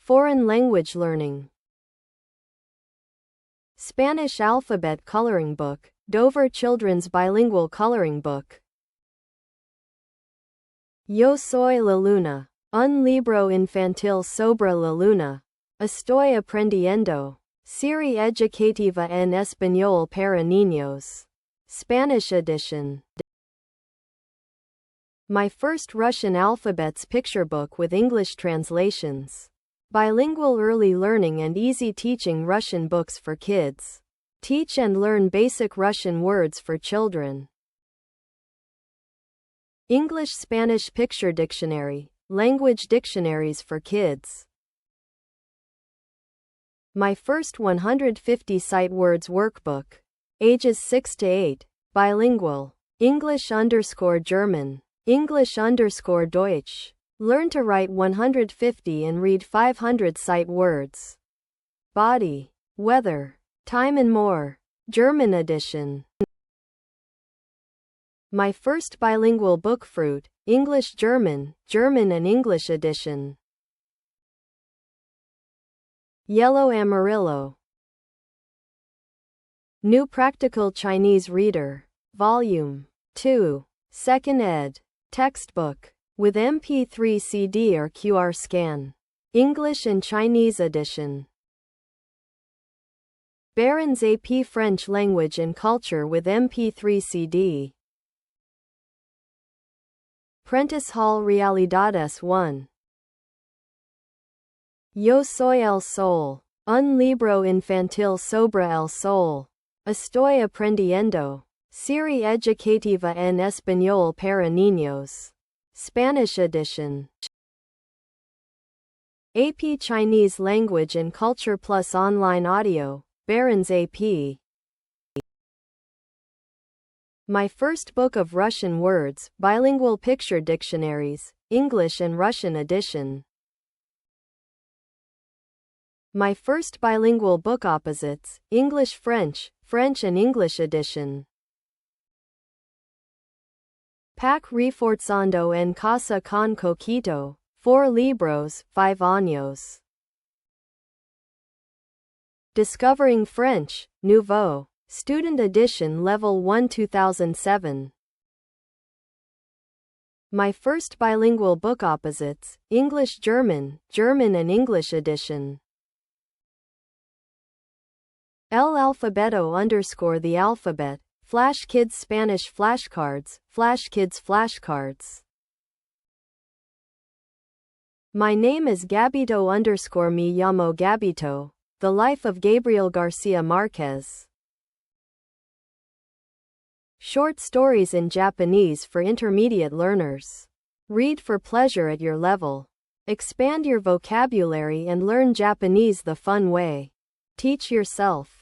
Foreign language learning. Spanish alphabet coloring book, Dover Children's Bilingual Coloring Book. Yo soy la luna. Un libro infantil sobre la luna. Estoy aprendiendo. Serie educativa en español para niños. Spanish edition. My First Russian Alphabets picture book with English translations. Bilingual early learning and easy teaching Russian books for kids. Teach and learn basic Russian words for children. English-Spanish picture dictionary, language dictionaries for kids. My First 150 Sight Words workbook. Ages 6 to 8. Bilingual. English_German. English_Deutsch. Learn to write 150 and read 500 sight words. Body, weather, time and more. German edition. My First Bilingual Book Fruit, English-German, German and English edition. Yellow Amarillo. New Practical Chinese Reader, Volume 2, 2nd ed. Textbook. With MP3 CD or QR scan. English and Chinese edition. Barron's AP French Language and Culture with MP3 CD. Prentice Hall Realidades 1. Yo soy el sol. Un libro infantil sobre el sol. Estoy aprendiendo. Serie educativa en español para niños. Spanish edition. AP Chinese Language and Culture Plus Online Audio, Barron's AP. My First Book of Russian Words, Bilingual Picture Dictionaries, English and Russian edition. My First Bilingual Book Opposites, English-French, French and English edition. Pack Reforzando en Casa con Coquito, 4 libros, 5 años. Discovering French, Nouveau, Student Edition Level 1 2007. My First Bilingual Book Opposites, English-German, German and English edition. El Alfabeto _ the Alphabet, Flash Kids Spanish Flashcards, Flash Kids Flashcards. My name is Gabito _ me llamo Gabito, The Life of Gabriel Garcia Marquez. Short stories in Japanese for intermediate learners. Read for pleasure at your level. Expand your vocabulary and learn Japanese the fun way. Teach yourself.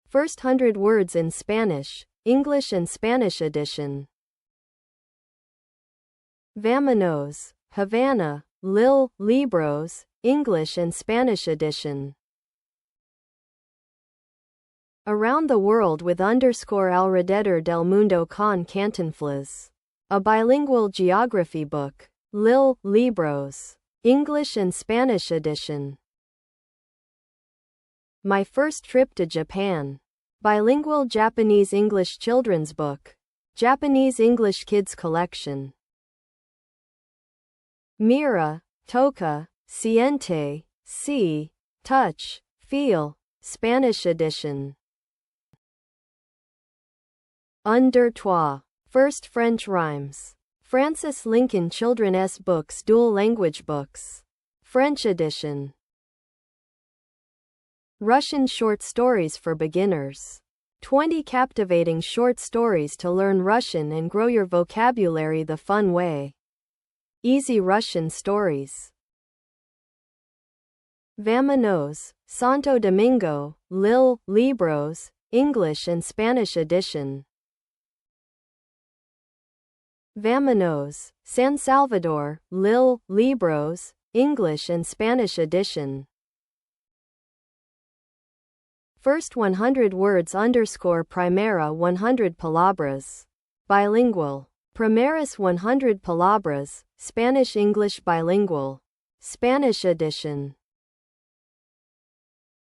First 100 Words in Spanish, English and Spanish edition. Vámonos, Havana, Lil, Libros, English and Spanish edition. Around the World with _alrededor del mundo con Cantinflas. A bilingual geography book. Lil, Libros. English and Spanish edition. My First Trip to Japan. Bilingual Japanese-English children's book. Japanese-English Kids Collection. Mira, Toca, Siente, See, Touch, Feel, Spanish edition. Un, deux, trois. First French Rhymes. Francis Lincoln Children's Books Dual Language Books. French edition. Russian Short Stories for Beginners. 20 captivating short stories to learn Russian and grow your vocabulary the fun way. Easy Russian Stories. Vámonos, Santo Domingo, Lil, Libros, English and Spanish edition. Vámonos, San Salvador, Lil, Libros, English and Spanish edition. First 100 Words _ Primera 100 Palabras. Bilingual. Primeras 100 Palabras, Spanish-English bilingual. Spanish edition.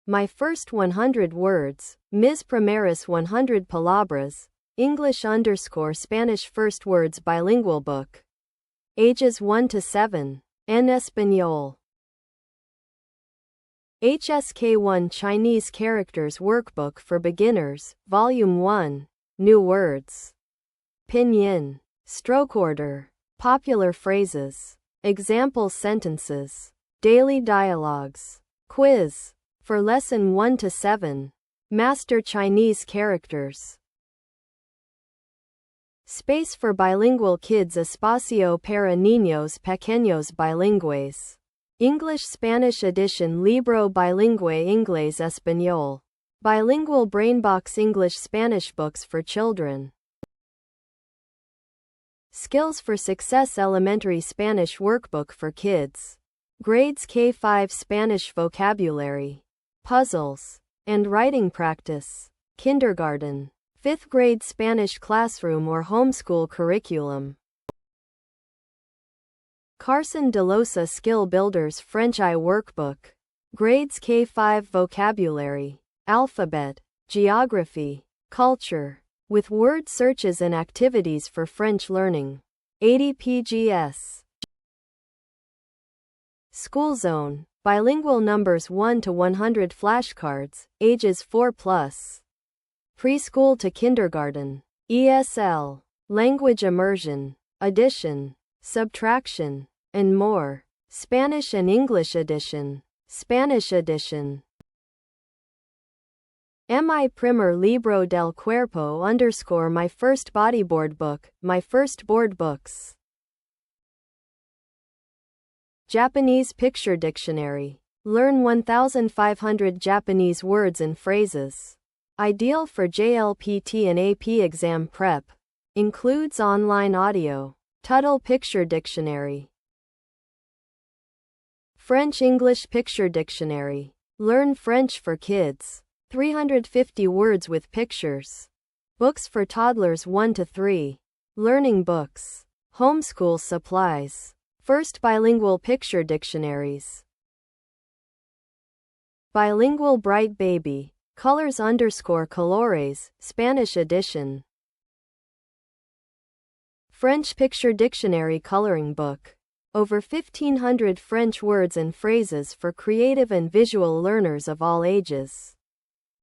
My First 100 Words, Mis Primeras 100 Palabras, English_Spanish First Words Bilingual Book. Ages 1 to 7. En Español. HSK1 Chinese Characters Workbook for Beginners, Volume 1. New Words. Pinyin. Stroke order. Popular phrases. Example sentences. Daily dialogues. Quiz. For Lesson 1 to 7. Master Chinese Characters. Space for Bilingual Kids. Espacio para niños pequeños bilingües. English-Spanish edition. Libro bilingüe Inglés-Español. Bilingual Brainbox English-Spanish books for children. Skills for Success Elementary Spanish Workbook for Kids. Grades K-5 Spanish Vocabulary. Puzzles. And Writing Practice. Kindergarten. 5th grade Spanish Classroom or Homeschool Curriculum. Carson DeLosa Skill Builders French I Workbook. Grades K-5 Vocabulary. Alphabet. Geography. Culture. With word searches and activities for French learning. 80 PGS. School Zone. Bilingual numbers 1 to 100 flashcards, ages 4+. Preschool to kindergarten. ESL. Language immersion. Addition. Subtraction. And more. Spanish and English edition. Spanish edition. Mi primer libro del cuerpo _ my first bodyboard book, my first board books. Japanese Picture Dictionary. Learn 1,500 Japanese words and phrases. Ideal for JLPT and AP exam prep. Includes online audio. Tuttle Picture Dictionary. French-English Picture Dictionary. Learn French for kids. 350 words with pictures. Books for toddlers 1 to 3. Learning books. Homeschool supplies. First bilingual picture dictionaries. Bilingual Bright Baby. Colors_colores, Spanish edition. French Picture Dictionary Coloring Book. Over 1,500 French words and phrases for creative and visual learners of all ages.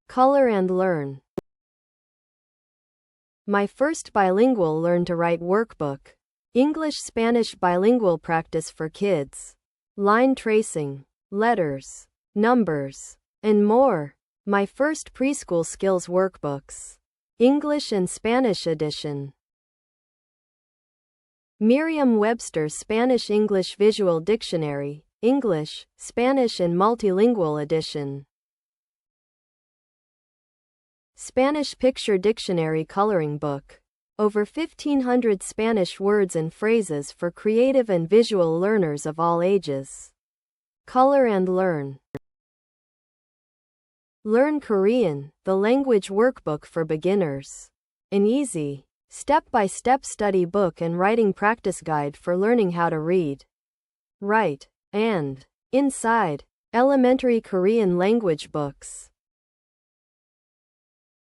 Color and Learn. My First Bilingual Learn to Write Workbook. English-Spanish Bilingual Practice for Kids. Line tracing, letters, numbers, and more. My First Preschool Skills Workbooks. English and Spanish edition. Merriam-Webster's Spanish-English Visual Dictionary, English, Spanish and Multilingual edition. Spanish Picture Dictionary Coloring Book. Over 1,500 Spanish words and phrases for creative and visual learners of all ages. Color and Learn. Learn Korean, the language workbook for beginners. An easy, step-by-step study book and writing practice guide for learning how to read, write, and, inside, elementary Korean language books.